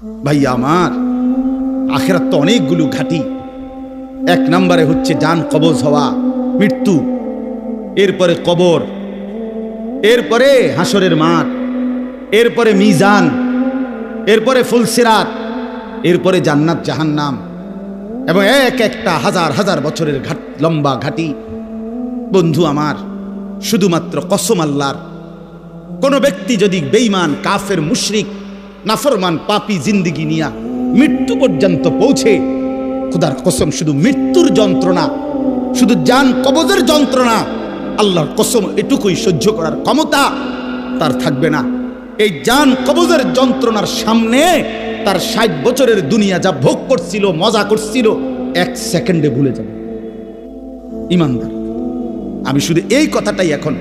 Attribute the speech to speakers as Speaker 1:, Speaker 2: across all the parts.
Speaker 1: ভাইয়া আমার, আখিরাত তো অনেকগুলো ঘাটি। এক নম্বরে হচ্ছে জান কবজ হওয়া, মৃত্যু, এরপরে কবর, এরপরে হাসরের মাঠ, এরপরে মিজান, এরপরে ফুলসিরাত, এরপরে জান্নাত জাহান্নাম, এবং এক একটা হাজার হাজার বছরের লম্বা ঘাটি। বন্ধু আমার, শুধুমাত্র কসম আল্লাহর, কোন ব্যক্তি যদি বেঈমান, কাফের, মুশরিক, নাফরমান, পাপী জিন্দেগি নিয়া মৃত্যু পর্যন্ত পৌঁছে, খোদার কসম শুধু মৃত্যুর যন্ত্রণা, শুধু জান কবজের যন্ত্রণা, আল্লাহর কসম এটুকুই সহ্য করার ক্ষমতা তার থাকবে না। এই জান কবজের যন্ত্রণার সামনে তার 60 বছরের দুনিয়া যা ভোগ করছিল, মজা করছিল, 1 সেকেন্ডে ভুলে যাবে। ইমানদার, আমি শুধু এই কথাটাই এখন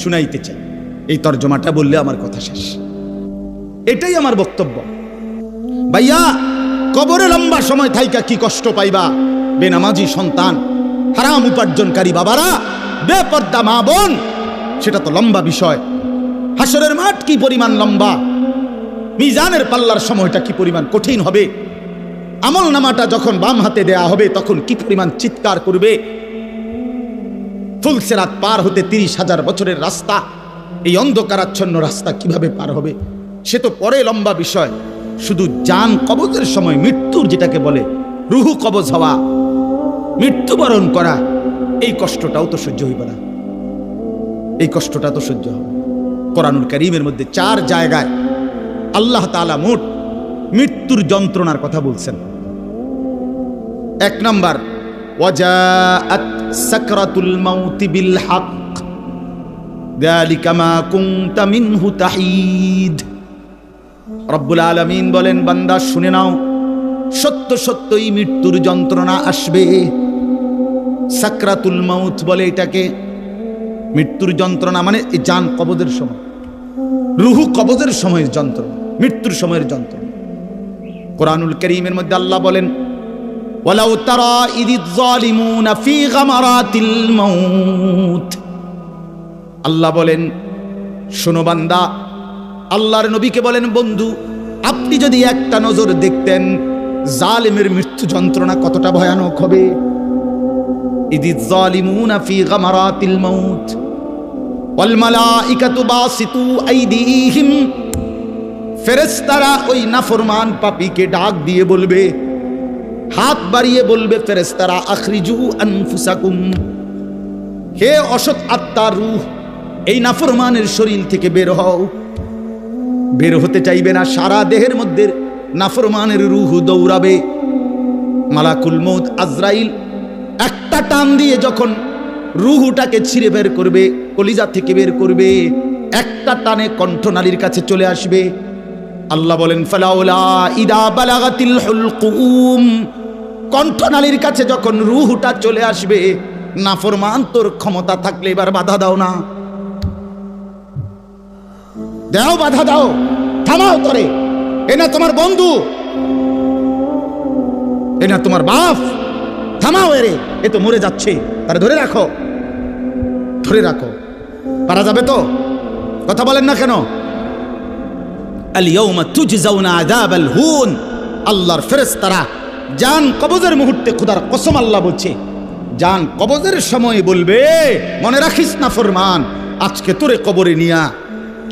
Speaker 1: শুনাইতে চাই। এই তর্জমাটা বললে আমার কথা শেষ। এটাই আমার বক্তব্য। ভাইয়া, কবরে লম্বা সময় থাইকা কি কষ্ট পাইবা? বেনামাজি সন্তান, হারাম উপার্জনকারী বাবারা, বেপর্দা মা বোন, সেটা তো লম্বা বিষয়। হাসরের মাঠ কি পরিমাণ লম্বা, মিজানের পাল্লার সময়টা কি পরিমাণ কঠিন হবে, আমল নামাটা যখন বাম হাতে দেয়া হবে তখন কি পরিমাণ চিৎকার করবে। ফুলসিরাত পার হতে 30,000 বছরের রাস্তা, এই অন্ধকারাচ্ছন্ন রাস্তা কিভাবে পার হবে সে তো পরে লম্বা বিষয়। শুধু জান কবজের সময় মৃত্যুর, যেটাকে বলে রুহু কবজ হওয়া, মৃত্যুবরণ করা, এই কষ্টটাও তো সহ্য হইবে না। এই কষ্টটা তো সহ্য হবে। কোরআনুল কারীমের মধ্যে 4 জায়গায় আল্লাহ তাআলা মোট মৃত্যুর যন্ত্রণার কথা বলছেন। 1 নাম্বার, ওয়াজাআত সাকরাতুল মাউত বিল হক যালিকা মা কুনতা মিনহু তাহিদ। রব্বুল আলামিন বলেন, বান্দা শুনে নাও, সত্য সত্যই মৃত্যুর যন্ত্রণা আসবে। সাকরাতুল মাউত বলে এটাকে। মৃত্যুর যন্ত্রণা মানে এই জান কবজের সময়, রুহু কবজের সময়ের যন্ত্রণা, মৃত্যুর সময়ের যন্ত্রণা। কোরআনুল কারীমের মধ্যে আল্লাহ বলেন, ওয়ালাউ তারা ইযিয যালিমুনা ফি গামারাতিল মাউত। আল্লাহ বলেন, শোনো বান্দা, আল্লাহর নবীকে বলেন, বন্ধু আপনি যদি একটা নজর দেখতেন জালিমের মৃত্যু যন্ত্রণা কতটা ভয়ানক হবে। ইযিয যালিমুনা ফি গামারাতিল মাউত ওয়াল মালাইকাতু বাসিতু আইদিহিম। ফেরেশতারা ওই নাফরমান পাপীকে ডাক দিয়ে বলবে, হাত বাড়িয়ে বলবে ফেরেশতারা, আখরিজু আনফুসাকুম, হে অসৎ আত্মার রূহ, এই নাফরমানের শরীর থেকে বের হও। বের হতে চাইবে না, সারা দেহের মধ্যে নাফরমানের রূহ দৌড়াবে। মালাকুল মউত আজরাইল একটা টান দিয়ে যখন রূহটাকে ছিঁড়ে বের করবে, কলিজা থেকে বের করবে, একটা টানে কণ্ঠনালীর কাছে চলে আসবে। আল্লাহ বলেন, ফালাউলা ইদা বালাগাতিল হুলকুম, কণ্ঠনালীর কাছে যখন রূহটা চলে আসবে, নাফরমান তোর ক্ষমতা থাকলে এবার বাধা দাও না, দাও, বাধা দাও, থামাও তোরে। এ না তোমার বন্ধু, এ না তোমার বাপ, থামাও এরে, এ তো মরে যাচ্ছে, তারে ধরে রাখো, ধরে রাখো। পারা যাবে তো? কথা বলেন না কেন? আল ইয়াউমা তুজজাউনা আযাবাল হুন। আল্লাহর ফেরেশতারা জান কবজের মুহূর্তে, খোদার কসম আল্লাহ বলছে, জান কবজের সময় বলবে, মনে রাখিস না ফরমান, আজকে তোরে কবরে নিয়া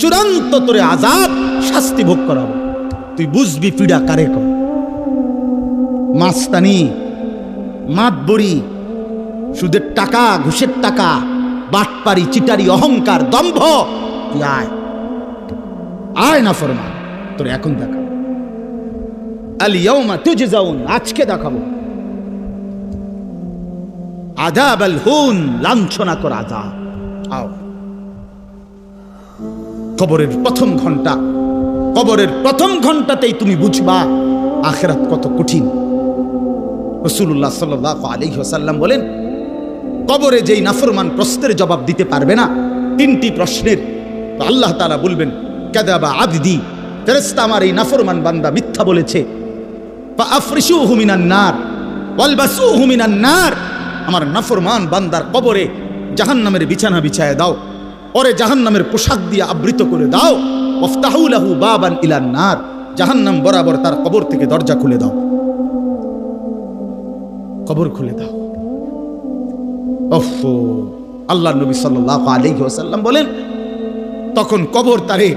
Speaker 1: চূড়ান্ত তোরে আযাব, শাস্তি ভোগ করাবো। তুই বুঝবি পীড়া কারে কর। মাস্তানি, মাতবরি, সুদের টাকা, ঘুষের টাকা, বাটপারি, চিটারি, অহংকার, দম্ভ, তুই আয়, আয় না ফরমান, তোরে এখন দেখাবো। আল ইয়াউমা তুজজাউন, আজকে দেখাবো আযাবাল হুন, লাঞ্ছনা কর আযাব। আও, কবরের প্রথম ঘন্টা, কবরের প্রথম ঘন্টাতেই তুমি বুঝবা আখিরাত কত কঠিন। রাসূলুল্লাহ সাল্লাল্লাহু আলাইহি ওয়াসাল্লাম বলেন, কবরে যেই নাফরমান প্রশ্নের জবাব দিতে পারবে না, 3টি প্রশ্নের, তো আল্লাহ তাআলা বলবেন, কাযাবা আবদি, ফেরেশতা আমার এই নাফরমান বান্দা মিথ্যা বলেছে। ফাআফরিশুহু মিনান নার ওয়ালবাসুহু মিনান নার, আমার নাফরমান বান্দার কবরে জাহান্নামের বিছানা বিছায় দাও, ওরে জাহান্নামের পোশাক দিয়ে আবৃত করে দাও। ওয়াফতাহু লাহু বাবান ইলান নার, জাহান্নাম বরাবর তার কবর থেকে দরজা খুলে দাও, কবর খুলে দাও। ওফো, আল্লাহর নবী সাল্লাল্লাহু আলাইহি ওয়াসাল্লাম বলেন, তখন কবর তারে,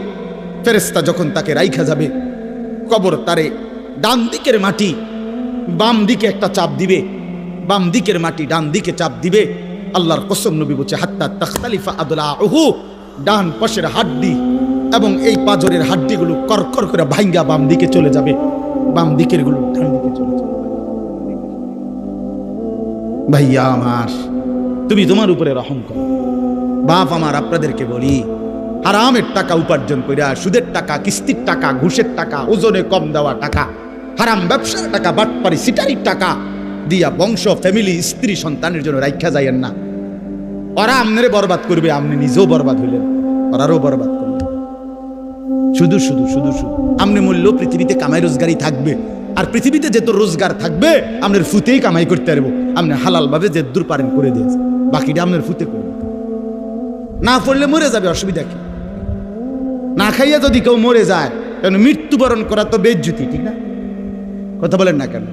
Speaker 1: ফেরেশতা যখন তাকে রাইখা যাবে, কবর তারে ডান দিকের মাটি বাম দিকে একটা চাপ দিবে, বাম দিকের মাটি ডান দিকে চাপ দিবে। আল্লাহর কসম, নবী বলছে, হাত্তা তাখতালিফা আদলাউহু, ডান পাশের হাড্ডি এবং এই পাজরের হাড্ডিগুলো করকর করে ভাঙ্গা বাম দিকে চলে যাবে, বাম দিকের গুলো ডান দিকে চলে যাবে। ভাইয়া আমার, তুমি তোমার উপরে রহম করো। বাপ আমার, আপনাদেরকে বলি, হারামের টাকা উপার্জন কইরা, সুদের টাকা, কিস্তির টাকা, ঘুষের টাকা, ওজনে কম দেওয়া টাকা, হারাম ব্যবসার টাকা, বাটপারি সিটারির টাকা দিয়া বংশ, ফ্যামিলি, স্ত্রী, সন্তানের জন্য রাইখা যাইয়েন না। ওরা আমনেরে বরবাদ করবে, আপনি নিজেও বরবাদ হইলেন, ওরারও বরবাদ করলেন। শুধু শুধু শুধু শুধু আমনে মূল্য পৃথিবীতে কামাই রোজগারই থাকবে, আর পৃথিবীতে যেত রোজগার থাকবে আপনার ফুতেই কামাই করতে পারবো। আপনি হালাল ভাবে যে দূর পারেন করে দিয়েছে, বাকিটা আপনার ফুতে করবে। না পড়লে মরে যাবে, অসুবিধা কি? না খাইয়া যদি কেউ মরে যায়, কেন মৃত্যুবরণ করা তো বেজ্জুতি, ঠিক না? কথা বলেন না কেন?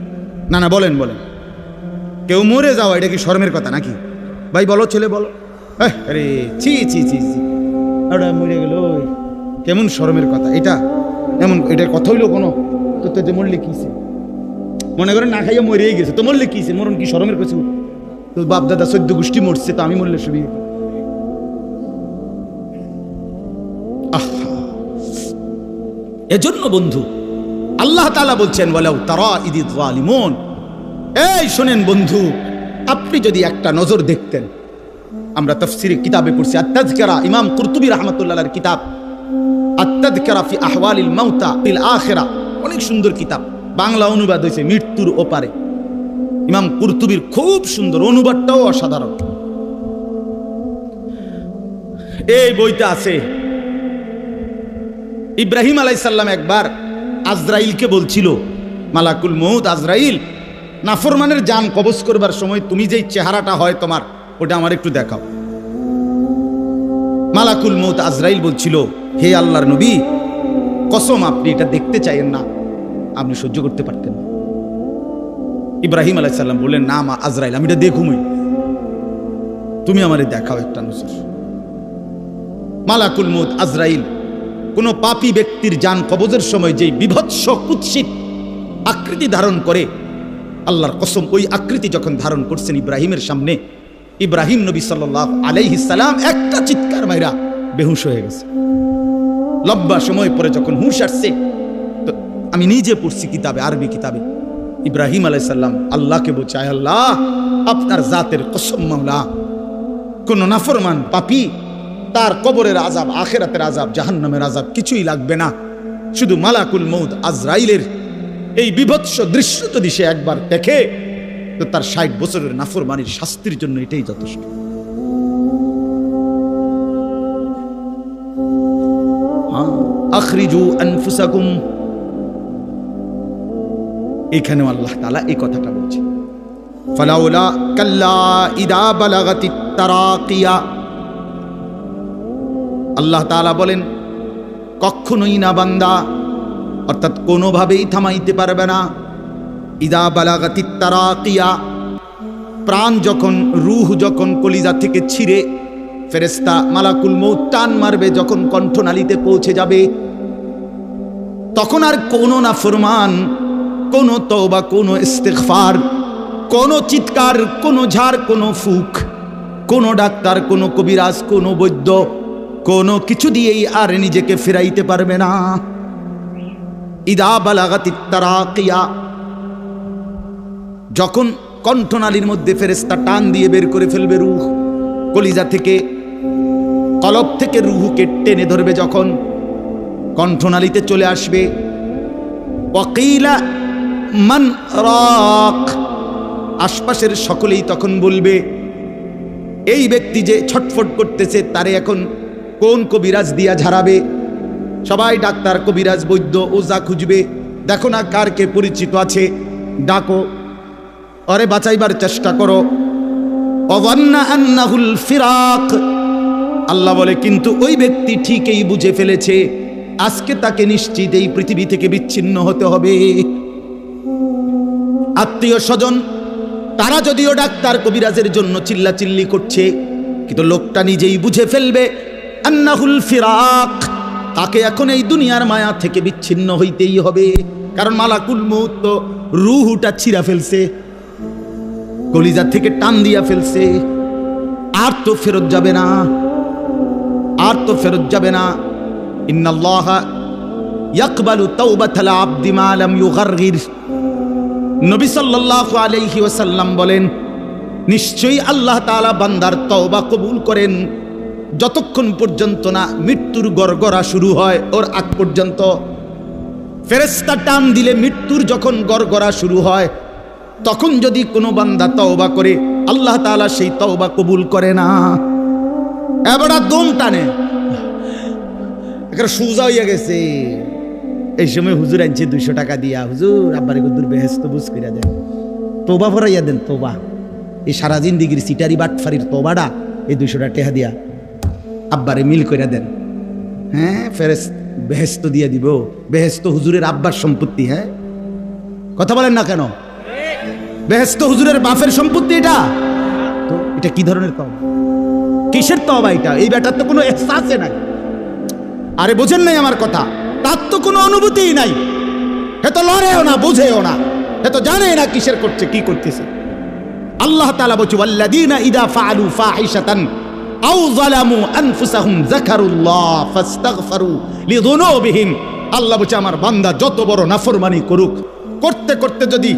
Speaker 1: না না, বলেন বলেন। কেউ মরে যাওয়া এটা কি শরমের কথা নাকি? ভাই বলো, ছেলে বলো। আরে ছি ছি ছি ছি, ওটা মরে গেল, কেমন শরমের কথা এটা? এমন এটার কথা হইলো কোনো? তো মরলে কিছে, মনে করেন না খাইয়া মরেই গেছে, তো মরলে কিছে, মরণ কি শরমের কিছু? তো বাপ দাদা 14 গোষ্ঠী মরছে, তো আমি মরলে সুবি? এজন্য বন্ধু, আল্লাহ তাআলা বলছেন, ওয়ালাউ তারা ইদিয যালিমুন, এই শোনেন বন্ধু, আপনি যদি একটা নজর দেখতেন। আমরা তাফসীরের কিতাবে পড়ছি, আত-তাযকিরা, ইমাম কুরতুবী রাহমাতুল্লাহর কিতাব, আত-তাযকিরা ফি আহওয়ালিল মাউতা ফিল আখিরা, অনেক সুন্দর কিতাব, বাংলা অনুবাদ হয়েছে মৃত্যুর ওপারে। ইমাম কুরতুবীর খুব সুন্দর, অনুবাদটাও অসাধারণ। এই বইটা আছে, ইব্রাহিম আলাইহিস সালাম একবার আজরাইলকে বলছিল, মালাকুল মউত আজরাইল, নাফরমানের জান কবজ করবার সময় তুমি যেই চেহারাটা হয় তোমার, ওটা আমার একটু দেখাও। মালাকুল মউত আজরাইল বলছিল, হে আল্লাহর নবী, কসম আপনি এটা দেখতে চাইেন না, আপনি সহ্য করতে পারতেন না। ইব্রাহিম আলাইহিস সালাম বললেন, না মা আজরাইল, আমি এটা দেখুমই, তুমি আমারে দেখাও একটা নজর। মালাকুল মউত আজরাইল কোন পাপী ব্যক্তির জান কবজের সময় যেই বিভৎস কুৎসিত আকৃতি ধারণ করে, আল্লাহর কসম ওই আকৃতি যখন ধারণ করছেন ইব্রাহিমের সামনে, ইব্রাহিম নবী সাল্লাল্লাহু আলাইহি সাল্লাম একটা চিৎকার মাইরা বেহুশ হয়ে গেছে। লম্বা সময় পরে যখন হুঁশ আসছে, তো আমি নিজে পড়ছি কিতাবে, আরবি কিতাবে, ইব্রাহিম আলাইহিস সালাম আল্লাহকে বলছে, আয় আল্লাহ, আপনার জাতের কসম মাওলা, কোন নাফরমান পাপী তার কবরের আযাব, আখিরাতের আযাব, জাহান্নামের আযাব কিছুই লাগবে না, শুধু মালাকুল মউত আজরাইলের এই বিভৎস দৃশ্য যদি সে একবার দেখে, তো তার 60 বছরের নাফরমানির শাস্তির জন্য এটাই যথেষ্ট। আখরিজু আনফুসাকুম, এখানেও আল্লাহ তাআলা এই কথাটা বলছে, ফালাউলা কাল্লা ইদা বালাগাতিত তারাকিয়া। আল্লাহ তাআলা বলেন, কখনোই না বান্দা, অর্থাৎ কোনোভাবেই থামাইতে পারবে না, ইদা বালাগাতিত তারাকিয়া, প্রাণ যখন, রূহ যখন কলিজা থেকে ছিঁড়ে ফেরেশতা মালাকুল মউত টান মারবে, যখন কণ্ঠনালীতে পৌঁছে যাবে, তখন আর কোনো নাফরমান, কোনো তওবা, কোনো ইস্তিগফার, কোনো চিৎকার, কোনো ঝাড়, কোনো ফুক, কোনো ডাক্তার, কোনো কবিরাজ, কোনো বৈদ্য, কোনো কিছু দিয়েই আর নিজেকে ফেরাইতে পারবে না। ইদা বালাগাতিত তারাকিয়া, যখন কণ্ঠনালীর মধ্যে ফেরেশতা টান দিয়ে বের করে ফেলবে রূহ, কলিজা থেকে, কলব থেকে রূহকে টেনে ধরবে, যখন কণ্ঠনালীতে চলে আসবে, ওয়াকিলা মান রাক, আশপাশের সকলেই তখন বলবে, এই ব্যক্তি যে ছটফট করতেছে, তারে এখন কোন কবিরাজ দিয়া ঝাড়াবে? সবাই ডাক্তার, কবিরাজ, বৈদ্য, ওজা খুঁজবে, দেখো না কার কে পরিচিত আছে, ডাকো, আরে বাঁচাইবার চেষ্টা করো। ওয়ান্না আন্নাহুল ফিরাক, আল্লাহ বলে, কিন্তু ওই ব্যক্তি ঠিকই বুঝে ফেলেছে আজকে তাকে নিশ্চিত এই পৃথিবী থেকে বিচ্ছিন্ন হতে হবে। আত্মীয় স্বজন তারা যদিও ডাক্তার কবিরাজের জন্য চিল্লাচিল্লি করছে, কিন্তু লোকটা নিজেই বুঝে ফেলবে আন্নাহুল ফিরাক, তাকে এখন এই দুনিয়ার মায়া থেকে বিচ্ছিন্ন হইতেই হবে। কারণ মালাকুল মউত তো রূহটা ছিঁড়া ফেলছে, কলিজা থেকে টান দিয়া ফেলছে, আর তো ফেরত যাবে না, আর তো ফেরত যাবে না। ইন্নাল্লাহা ইয়াকবালু তাওবাতাল আবদি মা লাম ইউগারগির। নবী সাল্লাল্লাহু আলাইহি ওয়াসাল্লাম বলেন, নিশ্চয়ই আল্লাহ তাআলা বান্দার তওবা কবুল করেন যতক্ষণ পর্যন্ত না মৃত্যুর গড়গড়া শুরু হয়, ওর আগ পর্যন্ত। ফেরেশতা টান দিলে মৃত্যুর যখন গড়গড়া শুরু হয়, তখন যদি কোনো বান্দা তওবা করে আল্লাহ তাআলা সেই তওবা কবুল করে না। এবারে দম টানে, একটা সুজা হইয়া গেছে। এই সময় হুজুর আনছে 200 টাকা দিয়া, হুজুর আব্বারে গুদুর বেহেশত বুঝ কইরা দেন, তওবা ভরাইয়া দেন, তওবা। এই সারা জিন্দিগির সিটারি বাটফারির তওবাটা এই 200 টাকা দিয়া আব্বারে মিল কইরা দেন। হ্যাঁ, ফেরেশত বেহেশত দিয়ে দিব। বেহেশত হুজুরের আব্বার সম্পত্তি। হ্যাঁ, কথা বলেন না কেন? বেহেশত হুজুরের বাপের সম্পত্তি। এটা তো এটা কি ধরনের তওবা? কিসের তওবা এটা? এই ব্যাটার তো কোনো এহসাসই নাই। আরে বোঝেন নাই আমার কথা? তার তো কোনো অনুভূতিই নাই, হে তো লড়েও না, বুঝেও না, হে তো জানে না কিসের করছে, কি করতেছে। আল্লাহ তাআলা বলছে, ওয়াল্লাযীনা ইযা ফাআলু ফাহিশাতান আও যালামু আনফুসাহুম যাকারুল্লাহ ফাস্তাগফারু লিযুনুবিহিম। আল্লাহ বলছে, আমার বান্দা যত বড় নাফরমানি করুক, করতে করতে যদি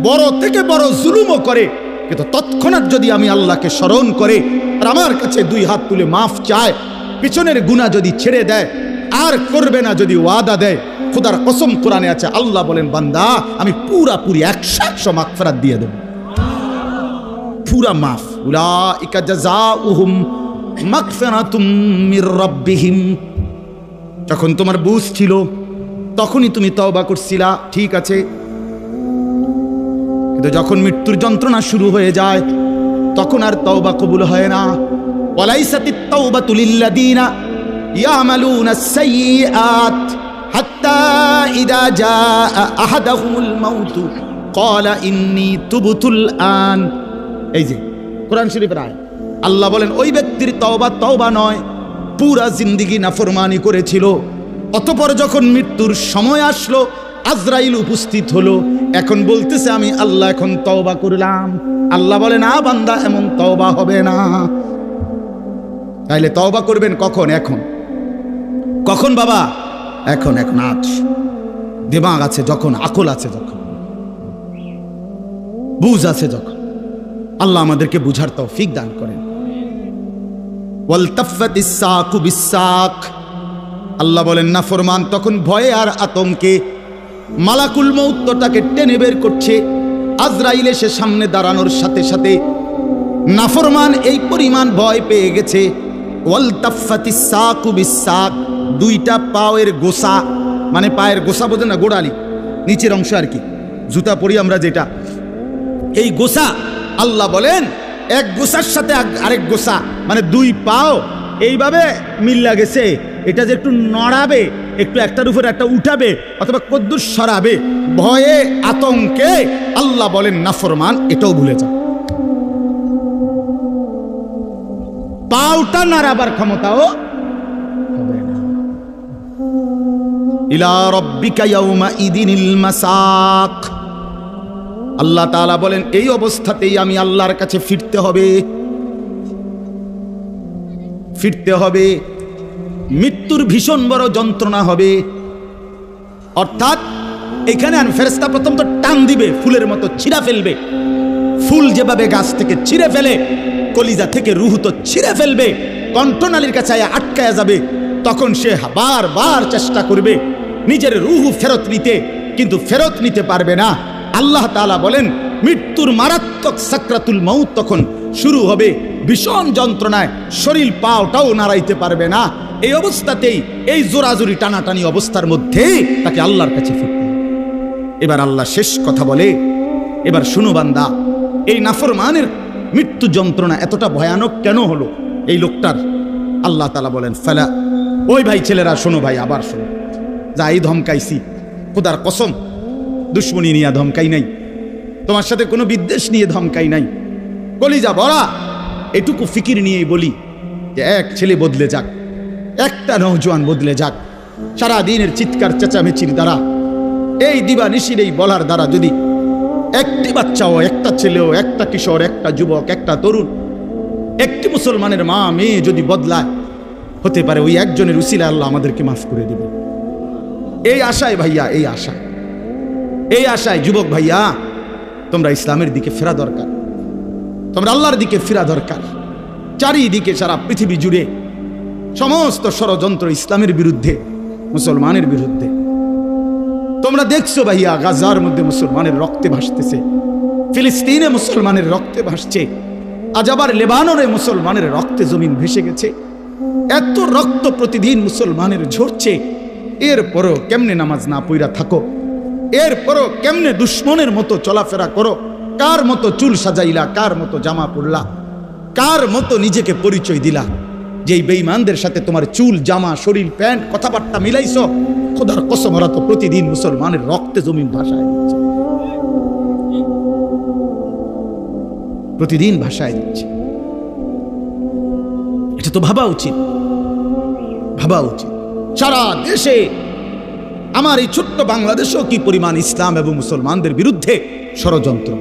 Speaker 1: বড় থেকে বড় জুলুমও করে, কিন্তু তৎক্ষণাৎ যদি আমি আল্লাহকে স্মরণ করে আর আমার কাছে 2 হাত তুলে মাফ চায়, পিছনের গুনাহ যদি ছেড়ে দেয়, আর করবে না যদি ওয়াদা দেয়, খোদার কসম কোরআনে আছে, আল্লাহ বলেন, বান্দা আমি পুরাপুরি 100% মাগফিরাত দিয়ে দেব, পুরা মাফ। উলাইকা জাযাউহুম মাগফিরাতুম মির রাব্বিহিম। যখন তোমার বুঝ ছিল তখনই তুমি তওবা করছিলা, ঠিক আছে, কিন্তু যখন মৃত্যুর যন্ত্রণা শুরু হয়ে যায় তখন আর তওবা কবুল হয় না। ওয়ালাইসাতিত তাওবাতু লিল্লাযীনা ইয়ামালুনাস সাইয়্যাত হাত্তা ইযা জাআ আহাদাহুমুল মাউত ক্বালা ইন্নী তুবতুল আন। এই যে কোরআন শরীফের আয়াত, আল্লাহ বলেন ওই ব্যক্তির তওবা তওবা নয়, পুরা জিন্দেগি নাফরমানি করেছিল, অতঃপর যখন মৃত্যুর সময় আসলো, আজরাইল উপস্থিত হলো, এখন বলতেছে আমি আল্লাহ এখন তওবা করলাম। আল্লাহ বলে, না বান্দা, এমন তওবা হবে না। তাইলে তওবা করবেন কখন? এখন। কখন বাবা? এখন। এখন আজ দিমাগ আছে যখন, আকল আছে যখন, বুঝ আছে যখন। আল্লাহ আমাদেরকে বুঝার তৌফিক দান করেন। ওয়ালতাফাতিস সাকু বিসাক। আল্লাহ বলেন, নাফরমান তখন ভয়ে আর আতঙ্কে মালাকুল মউত তাকে টেনে বের করছে। আজরাইল এসে সামনে দাঁড়ানোর সাথে সাথে নাফরমান এই পরিমাণ ভয় পেয়ে গেছে। ওয়ালতাফাতিস সাকু বিসাক, 2টা পায়ের গোসা, মানে পায়ের গোসা বোঝেন না, গোড়ালি নিচের অংশ আর কি, জুতা পরি আমরা যেটা, এই গোসা আল্লাহ বলেন এক গোসার সাথে আরেক গোসা, মানে 2 পাও এইভাবে মিল্লা গেছে। এটা যে একটু নড়াবে, একটু একটার উপর একটা উঠাবে অথবা কদ্দুর সরাবে, ভয়ে আতঙ্কে আল্লাহ বলেন নাফরমান এটাও ভুলে যাও। পাওটা নাড়াবার ক্ষমতাও হবে না। ইলা রাব্বিকা ইয়াউমা ইদিনিল মাসাক। আল্লাহ তাআলা বলেন এই অবস্থাতেই আমি আল্লাহর কাছে ফিরতে হবে, ফিরতে হবে। মৃত্যুর ভীষণ বড় যন্ত্রণা হবে। অর্থাৎ এখানে ফেরেশতা প্রথম তো টান দিবে, ফুলের মতো ছিঁড়া ফেলবে। ফুল যেভাবে গাছ থেকে ছিঁড়ে ফেলে, কলিজা থেকে রূহ তো ছিঁড়ে ফেলবে, কণ্ঠনালীর কাছে আটকায়া যাবে। তখন সে বারবার চেষ্টা করবে নিজের রূহ ফেরত নিতে, কিন্তু ফেরত নিতে পারবে না। আল্লাহ তাআলা বলেন মৃত্যুর মারাত্মক সাকরাতুল মউত তখন শুরু হবে, ভীষণ যন্ত্রণায় শরীর পাওটাও নাড়াইতে পারবে না। এই অবস্থাতেই, এই জোরাজুরি টানাটানি অবস্থার মধ্যে তাকে আল্লাহর কাছে ফিরতে হবে। এবার আল্লাহ শেষ কথা বলে, এবার শুনো বান্দা, এই নাফরমানের মৃত্যু যন্ত্রণা এতটা ভয়ানক কেন হলো এই লোকটার? আল্লাহ তাআলা বলেন ফালা, ওই ভাই ছেলেরা শোনো, ভাই আবার শোনো, যাই ধমকাইছি, খোদার কসম দুশ্মনী নিয়ে ধমকাই নাই, তোমার সাথে কোনো বিদ্বেষ নিয়ে ধমকাই নাই, কলিজা বড়া এটুকু ফিকির নিয়েই বলি যে এক ছেলে বদলে যাক, একটা নওজোয়ান বদলে যাক। সারা দিনের চিৎকার চেঁচামেচির দ্বারা, এই দিবানিশির এই বলার দ্বারা যদি একটি বাচ্চাও, একটা ছেলেও, একটা কিশোর, একটা যুবক, একটা তরুণ, একটি মুসলমানের মা মেয়ে যদি বদলায়, হতে পারে ওই একজনের উসিলা আল্লাহ আমাদেরকে মাফ করে দেবে। এই আশায় ভাইয়া, এই আশায় যুবক ভাইয়া, তোমরা ইসলামের দিকে ফেরা দরকার, তোমরা আল্লাহর দিকে ফেরা দরকার। চারিদিকে সারা পৃথিবী জুড়ে সমস্ত ষড়যন্ত্র ইসলামের বিরুদ্ধে, মুসলমানের বিরুদ্ধে। তোমরা দেখছো ভাইয়া, গাজার মধ্যে মুসলমানের রক্তে ভাসতেছে, ফিলিস্তিনে মুসলমানের রক্তে ভাসছে, আজ আবার লেবাননে মুসলমানের রক্তে জমিন ভেসে গেছে। এত রক্ত প্রতিদিন মুসলমানের ঝরছে, এরপরও কেমনে নামাজ না পইরা থাকো, এরপরও কেমনে দুশ্মনের মতো চলাফেরা করো, কার মতো চুল সাজাইলা, কার মতো জামা পরলা, কার মতো নিজেকে পরিচয় দিলা, যেই বেঈমানদের সাথে তোমার চুল, জামা, শরীর, প্যান্ট, কথাবার্তা মিলাইছো, খোদার কসম ওরা তো প্রতিদিন মুসলমানের রক্তে জমিন ভাসায় দিচ্ছে, প্রতিদিন ভাসায় দিচ্ছে। এটা তো ভাবা উচিত, ভাবা উচিত। সারা দেশে, আমার এই ছোট্ট বাংলাদেশেও কি পরিমাণ ইসলাম এবং মুসলমানদের বিরুদ্ধে ষড়যন্ত্র।